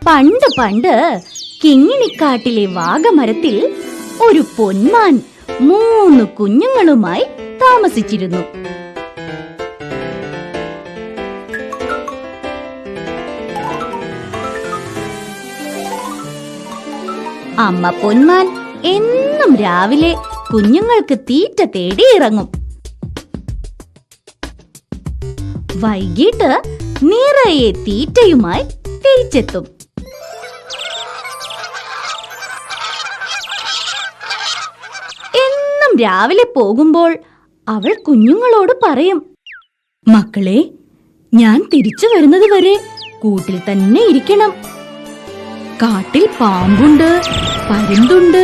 പണ്ട് പണ്ട് കിങ്ങിണിക്കാട്ടിലെ വാഗമരത്തിൽ ഒരു പൊന്മാൻ 3 കുഞ്ഞുങ്ങളുമായി താമസിച്ചിരുന്നു. അമ്മ പൊന്മാൻ എന്നും രാവിലെ കുഞ്ഞുങ്ങൾക്ക് തീറ്റ തേടി ഇറങ്ങും. വൈകിട്ട് നിറയെ തീറ്റയുമായി തിരിച്ചെത്തും. എന്നും രാവിലെ പോകുമ്പോൾ അവൾ കുഞ്ഞുങ്ങളോട് പറയും, മക്കളെ, ഞാൻ തിരിച്ചു വരുന്നത് വരെ കൂട്ടിൽ തന്നെ ഇരിക്കണം. കാട്ടിൽ പാമ്പുണ്ട്, പരുന്തുണ്ട്,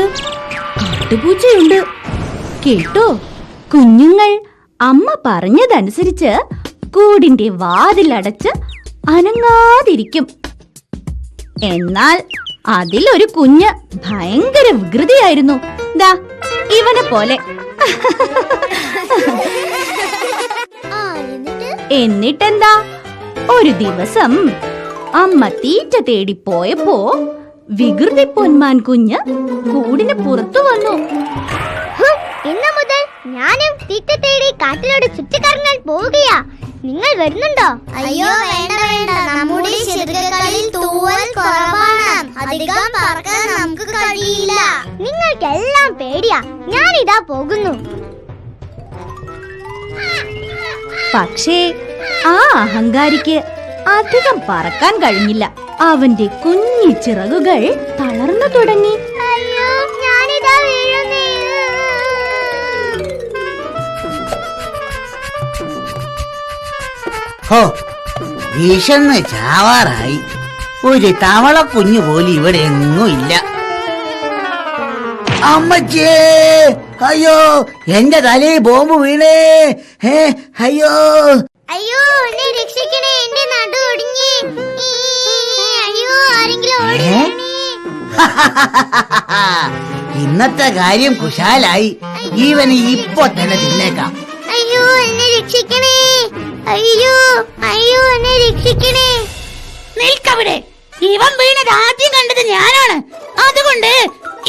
കാട്ടുപൂച്ചയുണ്ട്. കേട്ടോ? കുഞ്ഞുങ്ങൾ അമ്മ പറഞ്ഞതനുസരിച്ച് കൂടിന്റെ വാതിലടച്ച് അനങ്ങാതിരിക്കും. എന്നാൽ അതിലൊരു കുഞ്ഞ് ഭയങ്കര വികൃതിയായിരുന്നു. ദാ ഇവനെ പോലെ. എന്നിട്ടെന്താ, ഒരു ദിവസം അമ്മ തീറ്റ തേടി പോയപ്പോ വികൃതി പൊന്മാൻ കുഞ്ഞ് കൂടിന് പുറത്തു വന്നു. ഇന്നു മുതൽ ഞാനും തീറ്റ തേടി കാട്ടിലോട് ചുറ്റിക്കറങ്ങാൻ പോവുകയാ. നിങ്ങൾ വരുന്നുണ്ടോ? അയ്യോ, വേണ്ട വേണ്ട, നമ്മുടെ ശീർഘകളിൽ തൂവൽ കുറവാണ്. അധികം പറക്കാൻ നമുക്ക് കഴിയില്ല. നിങ്ങൾക്കെല്ലാം പേടിയാ. ഞാനിതാ പോകുന്നു. പക്ഷേ ആ അഹങ്കാരിക്ക് അധികം പറക്കാൻ കഴിഞ്ഞില്ല. അവന്റെ കുഞ്ഞി ചിറകുകൾ തളർന്നു തുടങ്ങി. അയ്യോ, ഞാനിതാ വീഴുന്നേ. ഹോ, വിശന്ന് ചാവാറായി. ഒരു തവള കുഞ്ഞു പോലും ഇവിടെ എങ്ങും ഇല്ല. അമ്മച്ചേ, അയ്യോ, എന്റെ തലയിൽ ബോംബ് വീണേ. അയ്യോ അയ്യോ, എന്നെ രക്ഷിക്കണേ, എന്റെ നടു ഒടിഞ്ഞേ. അയ്യോ, ആരെങ്കിലും ഓടിക്കണേ. ഇന്നത്തെ കാര്യം കുശാലായി. ഇവന് ഇപ്പൊ തന്നെ തിന്നേക്കാം. അയ്യോ, എന്നെ രക്ഷിക്കണേ. അയ്യോ അയ്യോ, എന്നെ രക്ഷിക്കണേ. നിൽക്കവിടെ. ഇവൻ വീണത് ആദ്യം കണ്ടത് ഞാനാണ്. അതുകൊണ്ട്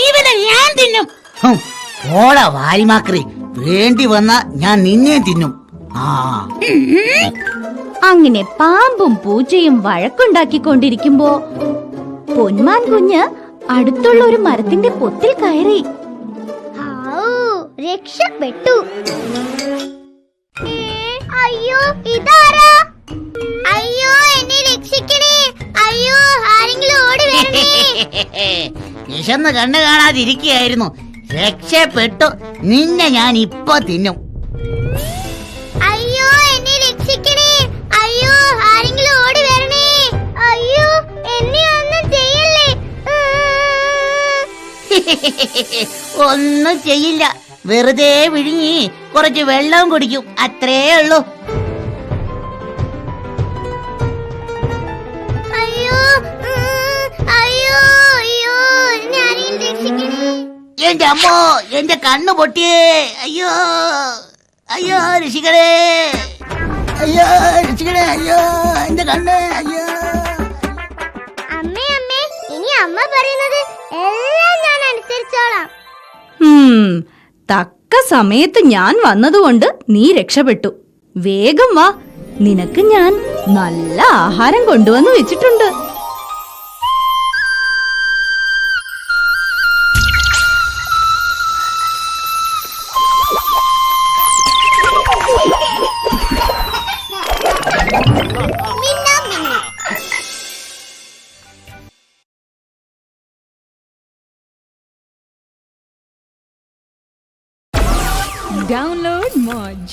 ഇവനെ ഞാൻ തിന്നും. ഓടാ വാരിമാക്രി, വേണ്ടി വന്ന ഞാൻ നിന്നെ തിന്നും. അങ്ങനെ പാമ്പും പൂച്ചയും വഴക്കുണ്ടാക്കിക്കൊണ്ടിരിക്കുമ്പോ പൊന്മാൻ കുഞ്ഞ് അടുത്തുള്ള ഒരു മരത്തിന്റെ പൊത്തിൽ കയറി. രക്ഷപ്പെട്ടു. അയ്യോ, ഇതാരാ? അയ്യോ, എന്നെ രക്ഷിക്കണേ. അയ്യോ, ആരെങ്കിലും ഓടി വരണേ. വിശന്ന് കണ്ണു കാണാതിരിക്കുകയായിരുന്നു. രക്ഷപ്പെട്ടു. നിന്നെ ഞാൻ ഇപ്പൊ തിന്നും. അയ്യോ, എന്നെ രക്ഷിക്കണേ. അയ്യോ, ആരെങ്കിലും ഓടി വരണേ. അയ്യോ, എന്നെ ഒന്നും ചെയ്യല്ലേ. ഒന്നും ചെയ്യില്ല. വെറുതെ വിഴുങ്ങി കുറച്ച് വെള്ളം കുടിക്കും, അത്രേ ഉള്ളൂ. അയ്യോ അയ്യോ അയ്യോ, എന്നെ ആരെങ്കിലും രക്ഷിക്കണേ. എന്റെ അമ്മോ, എന്റെ കണ്ണ് പൊട്ടിയേ. അയ്യോ അയ്യോ, രക്ഷിക്കണേ. അയ്യോ രക്ഷിക്കണേ. അയ്യോ, എന്റെ കണ്ണ്. അയ്യോ. അമ്മേ അമ്മേ, ഇനി അമ്മ പറയുന്നത് എല്ലാം ഞാൻ അനുസരിച്ചോളാം. തക്ക സമയത്ത് ഞാൻ വന്നതുകൊണ്ട് നീ രക്ഷപ്പെട്ടു. വേഗം വാ, നിനക്ക് ഞാൻ നല്ല ആഹാരം കൊണ്ടുവന്ന് വെച്ചിട്ടുണ്ട്. Download Moj.